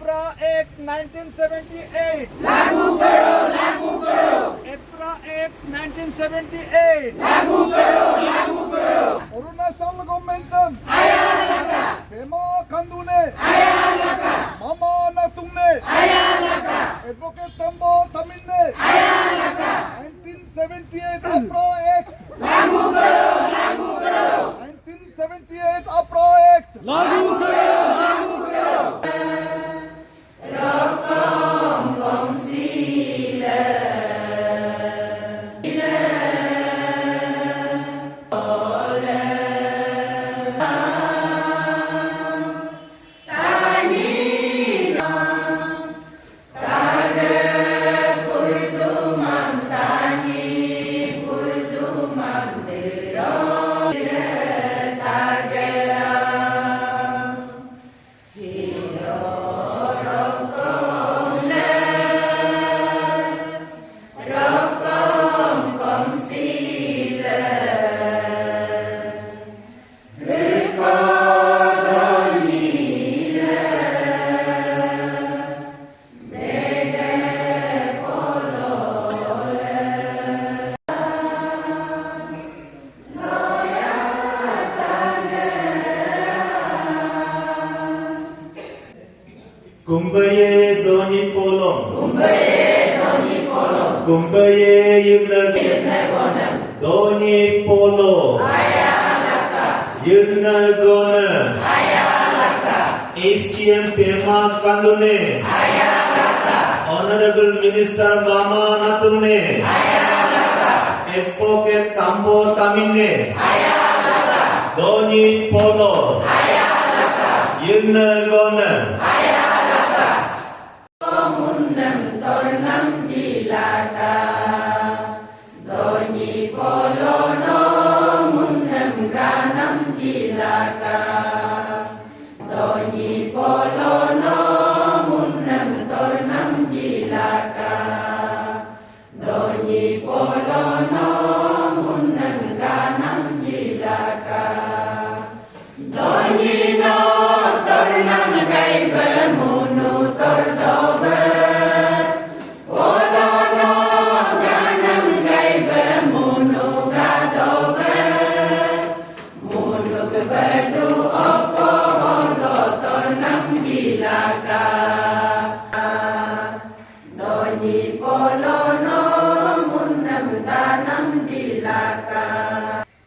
एप्रा act 1978 लागू करो एप्रा act 1978 लागू करो अरुणाचल गभर्नमेंटन आयालाका पेमा खांडूने आयालाका मामा नातुंगने आयालाका एडवोकेट तंबो तमिलने आयालाका 1978 एप्रा एक्ट लागू करो 1978 एप्रा एक्ट लागू करो रकम कम सीले Kumbaye doni polong Kumbaye yunna doni polo yunna gona ACM Pema Kandune Honorable Minister Mama Natunne Advocate Tambo Tamine doni polo yunna gona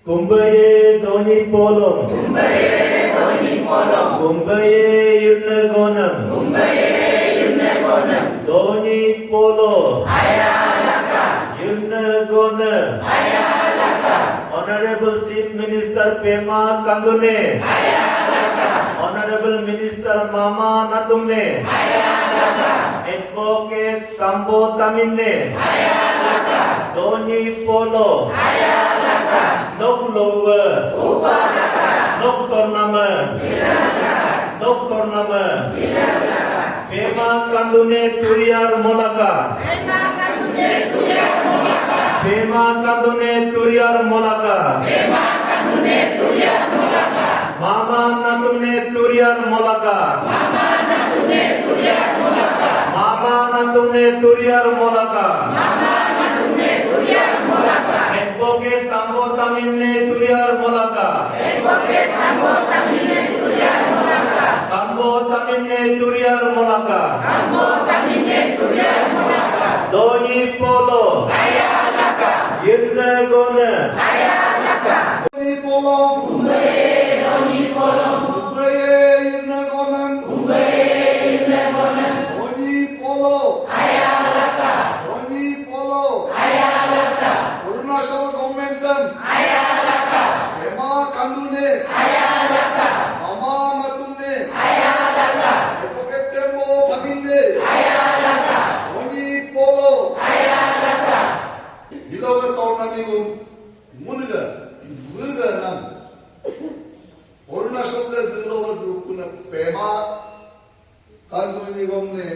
Kumbaye doni polong Kumbaye yunna gonam doni polo yunna gonam Honorable Chief Minister Pema Kandune Honorable Minister Mama Natungne Advocate Tambo Tamine doni polo Nok lower, nok tournament, Pema Kandune Turiar Molaka, Pema Kandune Turiar Molaka, Mama Natune Turiar Molaka, Mama Natune Turiar Molaka, Advocate Tambo Tamine Turiar Molaka, Tambo Tamine Turiar Molaka, Doni Polo, Yunna Gona, Doni polong Kumbaye yunna gonam Doni polo Arunachal gभर्नमेंटन Pema Kandune Mama Natunne Advocate Tambo Tamine Doni polo Hilaga tournamigum Munuga nam Arunachal hilaga drukuna Pema Kandune gomne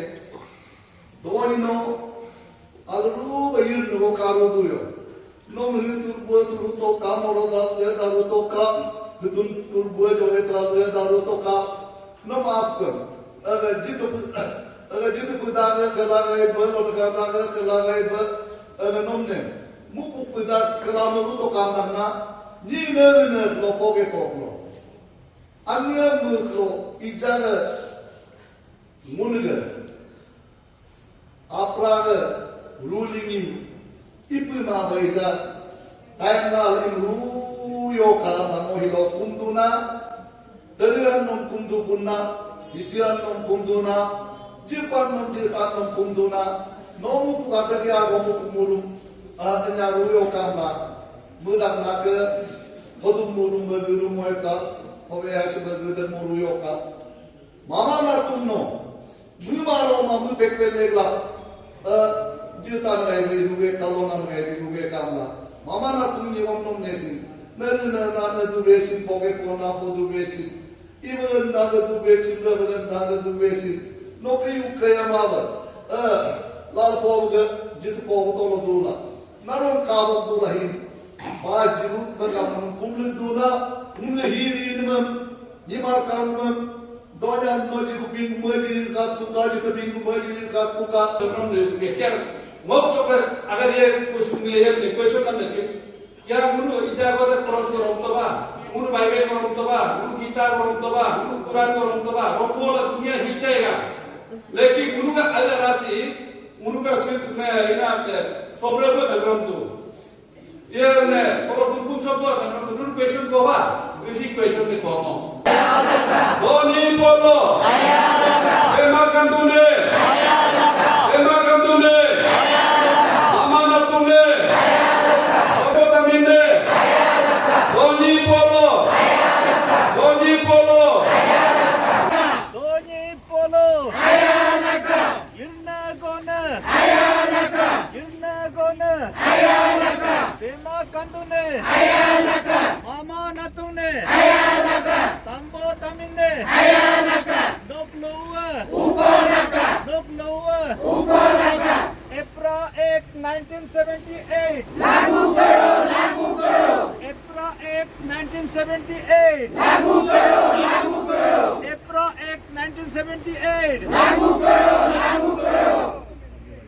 Doni no Alru bayir no karo duyo Nom turbo to kamoro daru to kam Dun turbo jole daru to kam Nom aapkan jitu pedang kelangai kelangai nomne muku pedang kelangai itu kamana ni ne lo poge poglo anya muklo ijana munga apraga ruling in ipu ma baisa taingal in ruyo ka mangohilo kumduna terian nom kumdu punna isian nom kumduna jipan nom jitan nom kumduna nomu kata dia gomu kumulum anya ruyo kama mudang naga hodum mulum baguru moeka hobe as bagudar muruyo ka mama na tumno mumaro mamu pekpelegla jitan ngai ruge kalona ngai ruge kama mama na tumni omnom nesi na du besin poge pona podu besin even na du besin na du besin no kayu kayamaba lal poge jit poge tolo dula naron kabab dula hin bajiru bagam kumlu dula nunga hiri nimam yimar kamam dojan moji kuping moji kat tuka jit ping moji kat tuka Mau coba agar dia question kan nasi. Ya guru ijazah pada proses orang tua, guru Bible orang tua, guru kitab orang tua, guru Quran orang tua. Rompol dunia hijaya. Lekin guru ka ada rasi, guru ka siapa ina sobre apa dalam tu. Ya ne, kalau buku sobre dalam tu guru question kau apa? Basic question ni kau mau. Doni polo. Emakan tu ne. Emakan tu ne. Mama natune tambo taminde Dobloa April 8 1978 लागू करो April 8 1978 लागू करो April 8 1978 लागू करो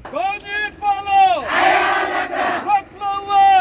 Goni Polo Rock lower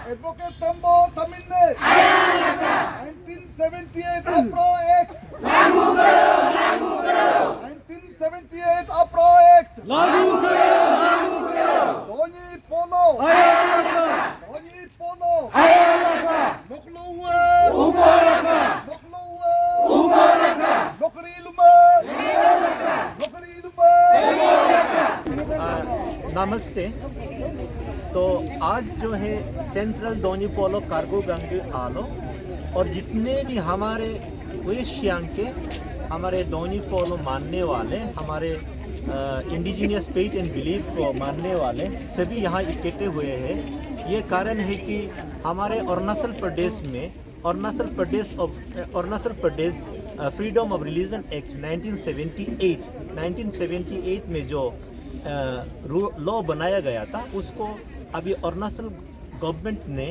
Advocate Tambo Taminde 1978 Apro Act लागू करो 1978 Apro Act लागू करो Doni Polo Noklowe Nokri Luma नमस्ते। तो आज जो है सेंट्रल दोनी पोलो कार्गो गंगे आलो और जितने भी हमारे वेस्ट सियांग के हमारे दोनी पोलो मानने वाले हमारे इंडिजिनियस फेथ एंड बिलीफ को मानने वाले सभी यहाँ इकट्ठे हुए हैं। ये कारण है कि हमारे Arunachal Pradesh freedom of religion act 1978 में जो लॉ बनाया गया था उसको अभी अरुणाचल गवर्नमेंट ने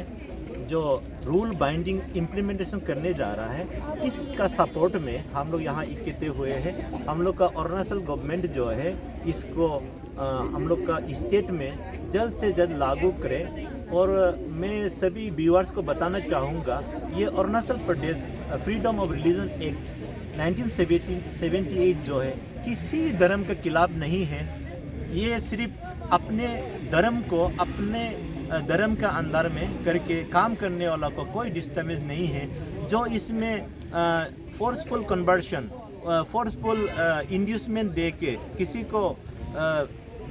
जो रूल बाइंडिंग इम्प्लीमेंटेशन करने जा रहा है, इसका सपोर्ट में हम लोग यहाँ इकट्ठे हुए हैं। हम लोग का अरुणाचल गवर्नमेंट जो है इसको हम लोग का स्टेट में जल्द से जल्द लागू करें। और मैं सभी व्यूअर्स को बताना चाहूँगा, ये Arunachal Pradesh freedom of religion act 1978 जो है किसी धर्म के खिलाफ नहीं है। ये सिर्फ अपने धर्म को अपने धर्म का अंदर में करके काम करने वाला को कोई डिस्टर्बेंस नहीं है। जो इसमें फोर्सफुल कन्वर्शन, फोर्सफुल इंड्यूसमेंट दे के किसी को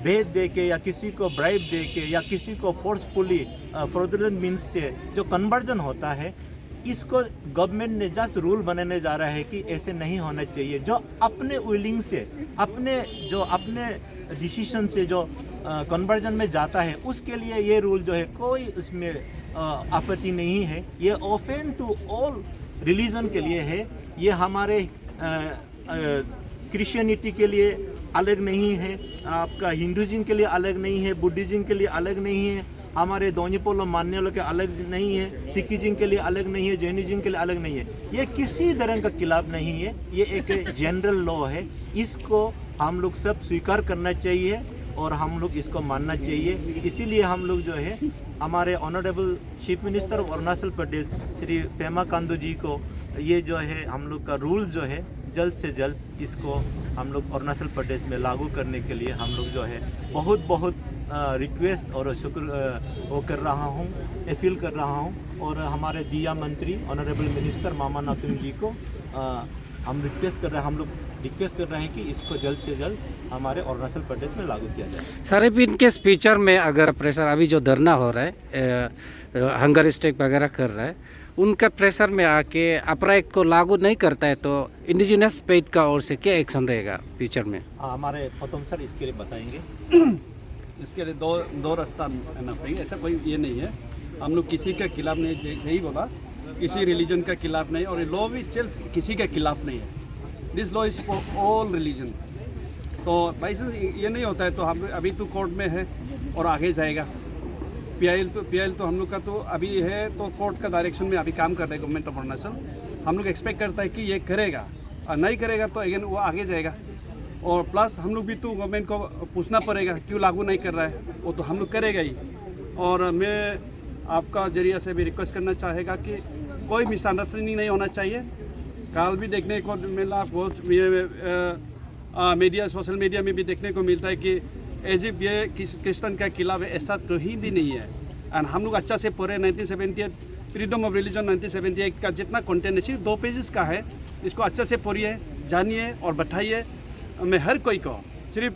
भेज दे के या किसी को ब्राइब दे के या किसी को फोर्सफुली फ्रॉडुलेंट मीन्स से जो कन्वर्जन होता है, इसको गवर्नमेंट ने जस्ट रूल बनाने जा रहा है कि ऐसे नहीं होना चाहिए। जो अपने विलिंग से अपने डिसीजन से जो कन्वर्जन में जाता है उसके लिए ये रूल जो है कोई उसमें आपत्ति नहीं है। ये ओपन टू ऑल रिलीजन के लिए है। ये हमारे क्रिश्चियनिटी के लिए अलग नहीं है, आपका हिंदुज़म के लिए अलग नहीं है, बुद्धिज़्म के लिए अलग नहीं है, हमारे दोनी पोलो मानने वालों के अलग नहीं है, सिखिज्म के लिए अलग नहीं है, जैनिज्म के लिए अलग नहीं है। ये किसी तरह का खिलाफ नहीं है, ये एक जनरल लॉ है। इसको हम लोग सब स्वीकार करना चाहिए और हम लोग इसको मानना चाहिए। इसीलिए हम लोग जो है हमारे honourable chief minister of Arunachal Pradesh Shri Pema Khandu ji को ये जो है हम लोग का रूल जो है जल्द से जल्द इसको हम लोग अरुणाचल प्रदेश में लागू करने के लिए हम लोग जो है बहुत रिक्वेस्ट और शुक्र वो कर रहा हूँ, अपील कर रहा हूँ। और हमारे दिया मंत्री ऑनरेबल मिनिस्टर मामा नातुंग जी को हम लोग रिक्वेस्ट कर रहे हैं कि इसको जल्द से जल्द हमारे अरुणाचल प्रदेश में लागू किया जाए। सर इनके स्पीचर में अगर प्रेशर अभी जो धरना हो रहा है, हंगर स्ट्राइक वगैरह कर रहा है, उनका प्रेशर में आके अपरा एक्ट को लागू नहीं करता है तो इंडिजिनस पेट का ओर से क्या एक्शन रहेगा फ्यूचर में? हमारे प्रथम सर इसके लिए बताएंगे। इसके लिए दो रास्ता करना पड़ेगा। ऐसा कोई ये नहीं है, हम लोग किसी के खिलाफ नहीं, जैसे ही बोला किसी रिलीजन का खिलाफ नहीं, और लॉ भी किसी के खिलाफ नहीं है। This law is for all religion. तो भाई ये नहीं होता है तो हम अभी तो कोर्ट में है और आगे जाएगा। पीआईएल तो हम लोग का तो अभी है तो कोर्ट का डायरेक्शन में अभी काम कर रहे हैं गवर्नमेंट ऑफ अरुणाचल। हम लोग एक्सपेक्ट करता है कि ये करेगा, और नहीं करेगा तो अगेन वो आगे जाएगा। और प्लस हम लोग भी तो गवर्नमेंट को पूछना पड़ेगा क्यों लागू नहीं कर रहा है, वो तो हम लोग करेगा ही। और मैं आपका जरिया से भी रिक्वेस्ट करना चाहेगा कि कोई मिसअंडरस्टैंडिंग नहीं होना चाहिए। कल भी देखने को मिला, बहुत मीडिया सोशल मीडिया में भी देखने को मिलता है कि एजिप ये क्रिश्चियन का खिलाफ है, ऐसा कहीं भी नहीं है। एंड हम लोग अच्छा से पढ़े 1978 फ्रीडम ऑफ रिलीजन 1978 का जितना कंटेंट है सिर्फ 2 पेजेस का है। इसको अच्छा से पढ़िए, जानिए और बैठाइए। मैं हर कोई को, सिर्फ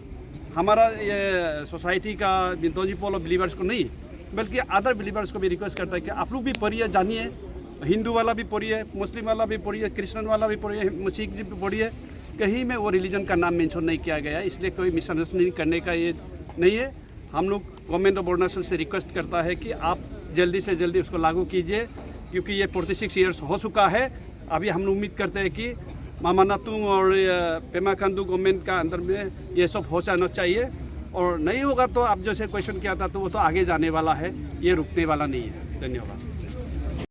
हमारा ये सोसाइटी का दोनी पोलो बिलीवर्स को नहीं बल्कि अदर बिलीवर्स को भी रिक्वेस्ट करता है कि आप लोग भी पढ़िए, जानिए। हिंदू वाला भी पढ़िए, मुस्लिम वाला भी पढ़िए, क्रिश्चियन वाला भी पढ़िए, सिख जी भी पढ़िए। कहीं में वो रिलीजन का नाम मेंशन नहीं किया गया, इसलिए कोई मिसअंडरस्टैंडिंग करने का ये नहीं है। हम लोग गवर्नमेंट ऑफ अरुणाचल से रिक्वेस्ट करता है कि आप जल्दी से जल्दी उसको लागू कीजिए, क्योंकि ये 46 ईयर्स हो चुका है। अभी हम उम्मीद करते हैं कि मामा नातुंग और पेमा खांडू गवर्नमेंट का अंदर में ये सब हो जाना चाहिए। और नहीं होगा तो आप जैसे क्वेश्चन किया था तो वो तो आगे जाने वाला है, ये रुकने वाला नहीं है। धन्यवाद।